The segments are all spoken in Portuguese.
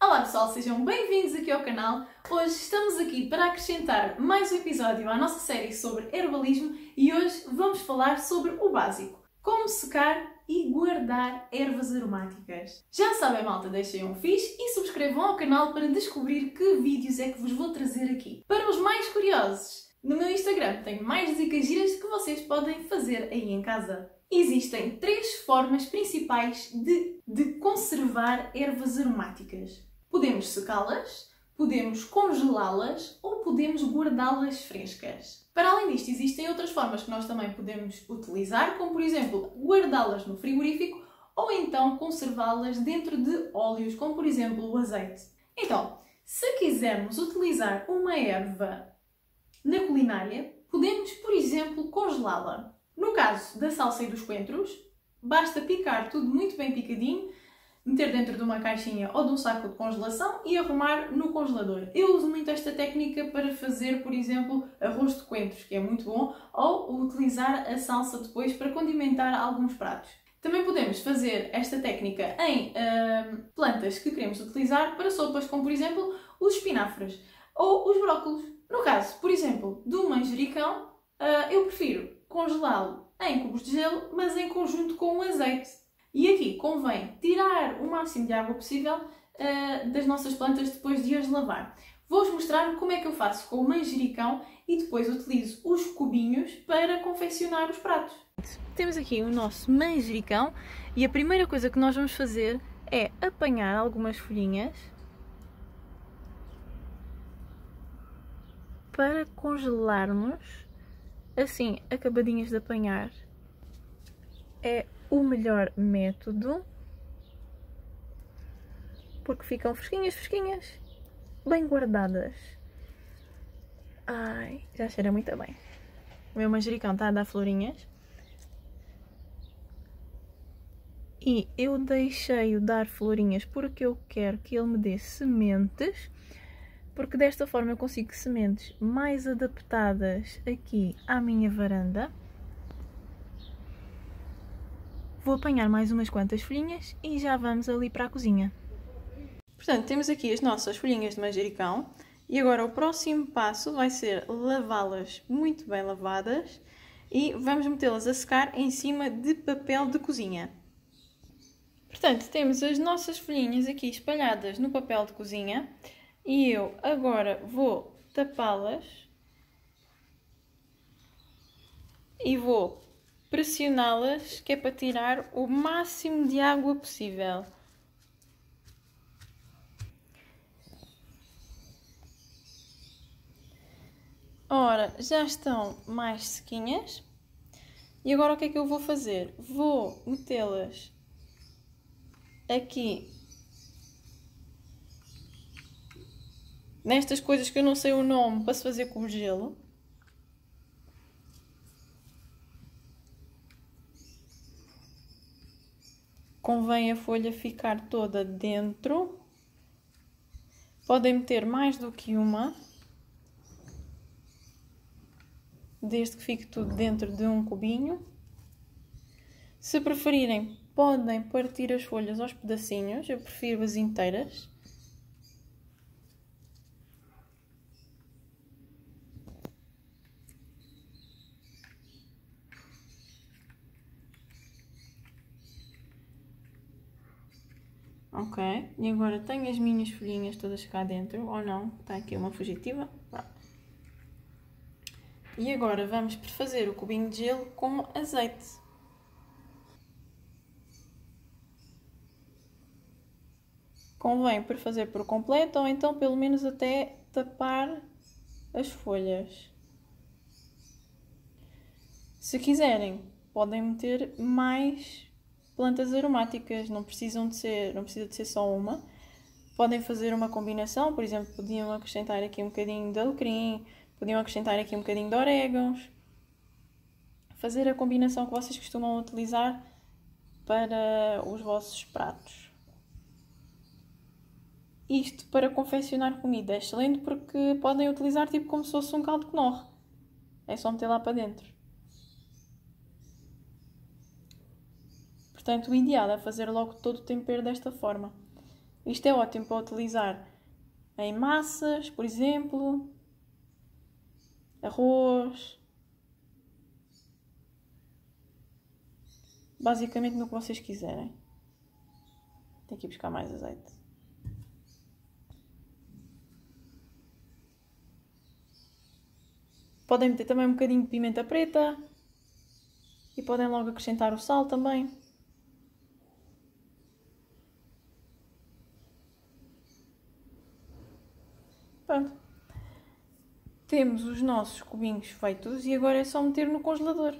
Olá pessoal, sejam bem-vindos aqui ao canal. Hoje estamos aqui para acrescentar mais um episódio à nossa série sobre herbalismo e hoje vamos falar sobre o básico. Como secar e guardar ervas aromáticas. Já sabem, malta, deixem um fixe e subscrevam ao canal para descobrir que vídeos é que vos vou trazer aqui. Para os mais curiosos, no meu Instagram tenho mais dicas giras que vocês podem fazer aí em casa. Existem três formas principais de conservar ervas aromáticas. Podemos secá-las, podemos congelá-las ou podemos guardá-las frescas. Para além disto, existem outras formas que nós também podemos utilizar, como por exemplo, guardá-las no frigorífico ou então conservá-las dentro de óleos, como por exemplo o azeite. Então, se quisermos utilizar uma erva na culinária, podemos, por exemplo, congelá-la. No caso da salsa e dos coentros, basta picar tudo muito bem picadinho, meter dentro de uma caixinha ou de um saco de congelação e arrumar no congelador. Eu uso muito esta técnica para fazer, por exemplo, arroz de coentros, que é muito bom, ou utilizar a salsa depois para condimentar alguns pratos. Também podemos fazer esta técnica em plantas que queremos utilizar para sopas, como por exemplo os espinafres ou os brócolos. No caso, por exemplo, do manjericão, eu prefiro congelá-lo em cubos de gelo, mas em conjunto com o azeite. E aqui convém tirar o máximo de água possível das nossas plantas depois de as lavar. Vou-vos mostrar como é que eu faço com o manjericão e depois utilizo os cubinhos para confeccionar os pratos. Temos aqui o nosso manjericão e a primeira coisa que nós vamos fazer é apanhar algumas folhinhas para congelarmos, assim, acabadinhas de apanhar. É o melhor método, porque ficam fresquinhas, bem guardadas. Ai, já cheira muito bem. O meu manjericão está a dar florinhas. E eu deixei-o dar florinhas porque eu quero que ele me dê sementes, porque desta forma eu consigo sementes mais adaptadas aqui à minha varanda. Vou apanhar mais umas quantas folhinhas e já vamos ali para a cozinha. Portanto, temos aqui as nossas folhinhas de manjericão e agora o próximo passo vai ser lavá-las muito bem lavadas e vamos metê-las a secar em cima de papel de cozinha. Portanto, temos as nossas folhinhas aqui espalhadas no papel de cozinha e eu agora vou tapá-las e vou pressioná-las, que é para tirar o máximo de água possível. Ora, já estão mais sequinhas. E agora o que é que eu vou fazer? Vou metê-las aqui nestas coisas que eu não sei o nome para se fazer com gelo. Convém a folha ficar toda dentro. Podem meter mais do que uma, desde que fique tudo dentro de um cubinho. Se preferirem, podem partir as folhas aos pedacinhos. Eu prefiro as inteiras. Ok, e agora tenho as minhas folhinhas todas cá dentro, ou não, está aqui uma fugitiva. Pronto. E agora vamos fazer o cubinho de gelo com azeite. Convém fazer por completo, ou então pelo menos até tapar as folhas. Se quiserem, podem meter mais plantas aromáticas, não precisa de ser só uma. Podem fazer uma combinação, por exemplo, podiam acrescentar aqui um bocadinho de alecrim, podiam acrescentar aqui um bocadinho de orégãos. Fazer a combinação que vocês costumam utilizar para os vossos pratos. Isto para confeccionar comida é excelente porque podem utilizar tipo como se fosse um caldo Knorr. É só meter lá para dentro. Portanto, o ideal é fazer logo todo o tempero desta forma. Isto é ótimo para utilizar em massas, por exemplo, arroz, basicamente no que vocês quiserem. Tenho que ir buscar mais azeite. Podem meter também um bocadinho de pimenta preta e podem logo acrescentar o sal também. Pronto. Temos os nossos cubinhos feitos e agora é só meter no congelador.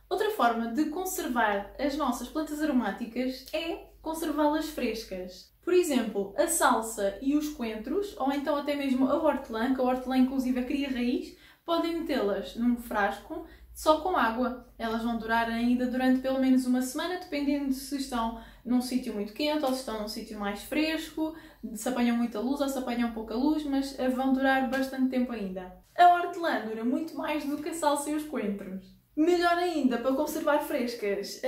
Outra forma de conservar as nossas plantas aromáticas é conservá-las frescas. Por exemplo, a salsa e os coentros, ou então até mesmo a hortelã, que a hortelã inclusive cria raiz, podem metê-las num frasco só com água. Elas vão durar ainda durante pelo menos uma semana, dependendo de se estão num sítio muito quente ou se estão num sítio mais fresco, se apanham muita luz ou se apanham pouca luz, mas vão durar bastante tempo ainda. A hortelã dura muito mais do que a salsa e os coentros. Melhor ainda, para conservar frescas,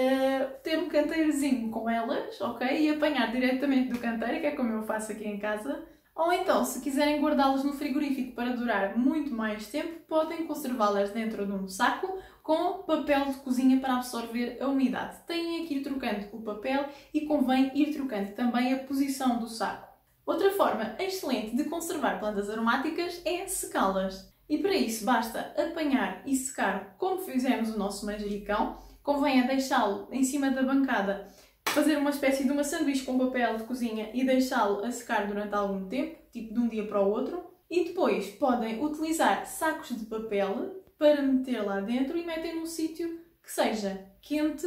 ter um canteirozinho com elas, ok? E apanhar diretamente do canteiro, que é como eu faço aqui em casa. Ou então, se quiserem guardá-las no frigorífico para durar muito mais tempo, podem conservá-las dentro de um saco com papel de cozinha para absorver a umidade. Têm que ir trocando o papel e convém ir trocando também a posição do saco. Outra forma excelente de conservar plantas aromáticas é secá-las. E para isso basta apanhar e secar como fizemos o nosso manjericão. Convém é deixá-lo em cima da bancada, fazer uma espécie de uma sanduíche com papel de cozinha e deixá-lo a secar durante algum tempo, tipo de um dia para o outro. E depois podem utilizar sacos de papel para meter lá dentro e metem num sítio que seja quente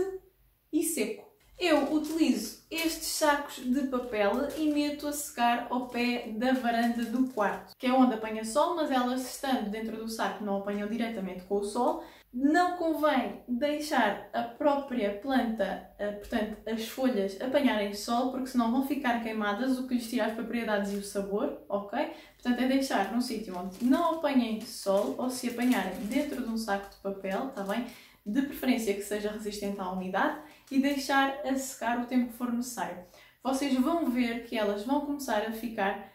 e seco. Eu utilizo estes sacos de papel e meto a secar ao pé da varanda do quarto, que é onde apanha sol, mas elas estando dentro do saco não apanham diretamente com o sol. Não convém deixar a própria planta, portanto as folhas, apanharem sol, porque senão vão ficar queimadas, o que lhes tira as propriedades e o sabor, ok? Portanto é deixar num sítio onde não apanhem sol, ou se apanharem dentro de um saco de papel, está bem? De preferência que seja resistente à umidade, e deixar a secar o tempo que for necessário. Vocês vão ver que elas vão começar a ficar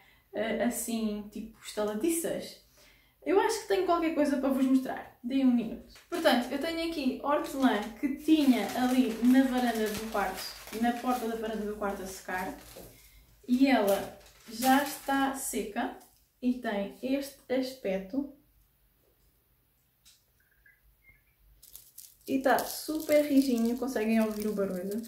assim, tipo estaladiças. Eu acho que tenho qualquer coisa para vos mostrar. Deem um minuto. Portanto, eu tenho aqui hortelã que tinha ali na varanda do quarto, na porta da varanda do quarto a secar. E ela já está seca e tem este aspecto. E está super rijinho, conseguem ouvir o barulho.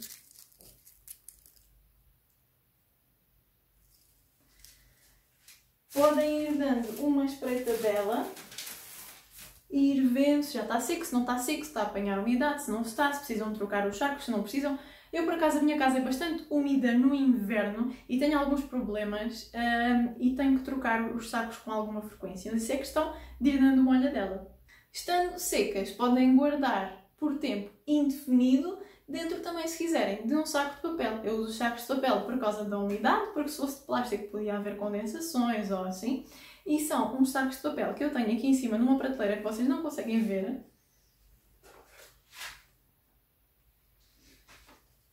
Podem ir dando uma espreita dela e ir vendo se já está seco, se não está seco, se está a apanhar umidade, se não está, se precisam trocar os sacos, se não precisam. Eu, por acaso, a minha casa é bastante úmida no inverno e tenho alguns problemas e tenho que trocar os sacos com alguma frequência. Mas isso é questão de ir dando uma olhadela. Estando secas, podem guardar por tempo indefinido, dentro também, se quiserem, de um saco de papel. Eu uso sacos de papel por causa da umidade, porque se fosse de plástico podia haver condensações ou assim. E são uns sacos de papel que eu tenho aqui em cima numa prateleira que vocês não conseguem ver.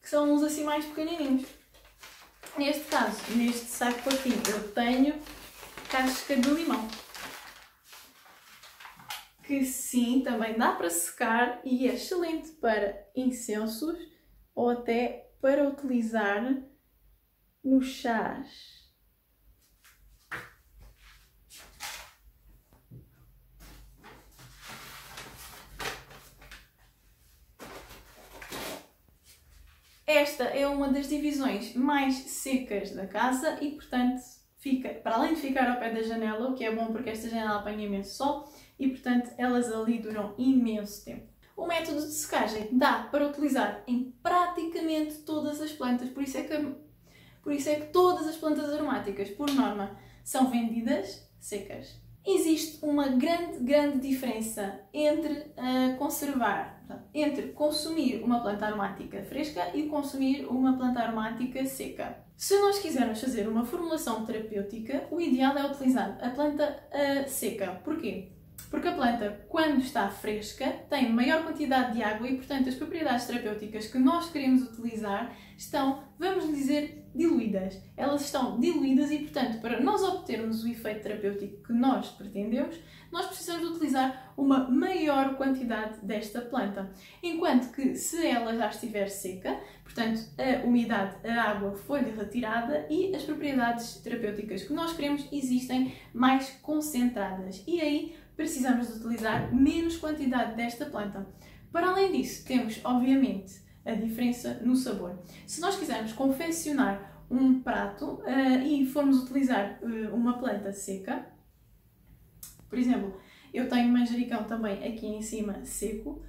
Que são uns assim mais pequenininhos. Neste caso, neste saco aqui, eu tenho casca de limão. Que sim, também dá para secar e é excelente para incensos ou até para utilizar nos chás. Esta é uma das divisões mais secas da casa e, portanto, fica, para além de ficar ao pé da janela, o que é bom porque esta janela apanha imenso sol, e, portanto, elas ali duram imenso tempo. O método de secagem dá para utilizar em praticamente todas as plantas, por isso é que todas as plantas aromáticas, por norma, são vendidas secas. Existe uma grande diferença entre entre consumir uma planta aromática fresca e consumir uma planta aromática seca. Se nós quisermos fazer uma formulação terapêutica, o ideal é utilizar a planta seca. Porquê? Porque a planta, quando está fresca, tem maior quantidade de água e, portanto, as propriedades terapêuticas que nós queremos utilizar estão, vamos dizer, diluídas. Elas estão diluídas e, portanto, para nós obtermos o efeito terapêutico que nós pretendemos, nós precisamos utilizar uma maior quantidade desta planta. Enquanto que, se ela já estiver seca, portanto, a umidade, a água foi-lhe retirada e as propriedades terapêuticas que nós queremos existem mais concentradas. E aí, precisamos de utilizar menos quantidade desta planta. Para além disso, temos, obviamente, a diferença no sabor. Se nós quisermos confeccionar um prato e formos utilizar uma planta seca, por exemplo, eu tenho manjericão também aqui em cima seco,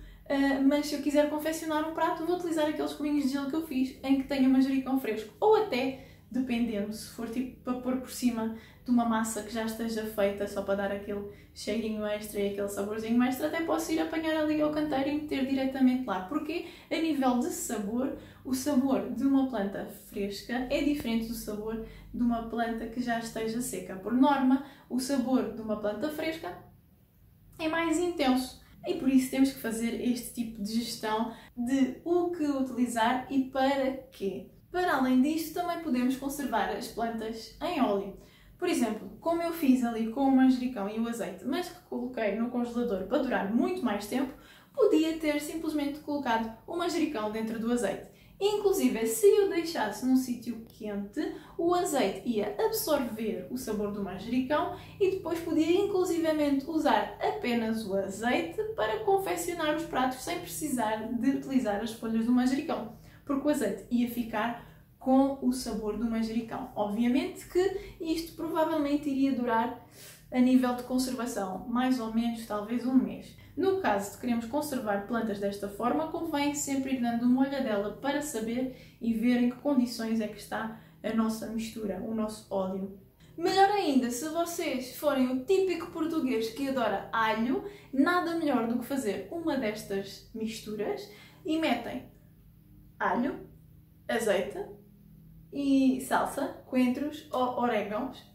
mas se eu quiser confeccionar um prato, vou utilizar aqueles cubinhos de gelo que eu fiz, em que tenho manjericão fresco. Ou até, dependendo, se for tipo para pôr por cima de uma massa que já esteja feita, só para dar aquele cheirinho extra e aquele saborzinho extra, até posso ir apanhar ali ao canteiro e meter diretamente lá. Porque, a nível de sabor, o sabor de uma planta fresca é diferente do sabor de uma planta que já esteja seca. Por norma, o sabor de uma planta fresca é mais intenso. E por isso temos que fazer este tipo de gestão de o que utilizar e para quê. Para além disto, também podemos conservar as plantas em óleo. Por exemplo, como eu fiz ali com o manjericão e o azeite, mas que coloquei no congelador para durar muito mais tempo, podia ter simplesmente colocado o manjericão dentro do azeite. Inclusive, se eu deixasse num sítio quente, o azeite ia absorver o sabor do manjericão e depois podia inclusivamente usar apenas o azeite para confeccionar os pratos sem precisar de utilizar as folhas do manjericão, porque o azeite ia ficar com o sabor do manjericão. Obviamente que isto provavelmente iria durar, a nível de conservação, mais ou menos talvez um mês. No caso de queremos conservar plantas desta forma, convém sempre ir dando uma olhadela para saber e ver em que condições é que está a nossa mistura, o nosso óleo. Melhor ainda, se vocês forem o típico português que adora alho, nada melhor do que fazer uma destas misturas e metem alho, azeite e salsa, coentros ou orégãos.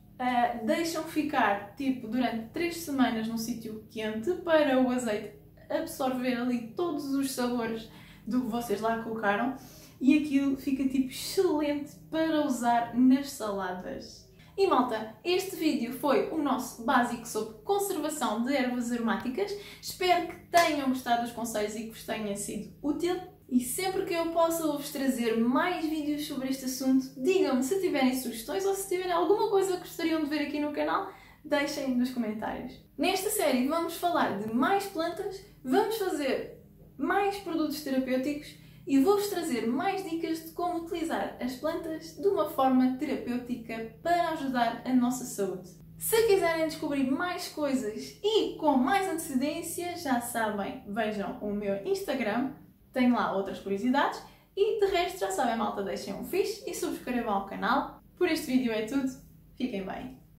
Deixam ficar tipo durante 3 semanas num sítio quente para o azeite absorver ali todos os sabores do que vocês lá colocaram e aquilo fica tipo excelente para usar nas saladas. E malta, este vídeo foi o nosso básico sobre conservação de ervas aromáticas. Espero que tenham gostado dos conselhos e que vos tenha sido útil. E sempre que eu possa vos trazer mais vídeos sobre este assunto, digam-me se tiverem sugestões ou se tiverem alguma coisa que gostariam de ver aqui no canal, deixem nos comentários. Nesta série vamos falar de mais plantas, vamos fazer mais produtos terapêuticos e vou-vos trazer mais dicas de como utilizar as plantas de uma forma terapêutica para ajudar a nossa saúde. Se quiserem descobrir mais coisas e com mais antecedência, já sabem, vejam o meu Instagram. Tenho lá outras curiosidades e de resto já sabem malta, deixem um fixe e subscrevam ao canal. Por este vídeo é tudo, fiquem bem!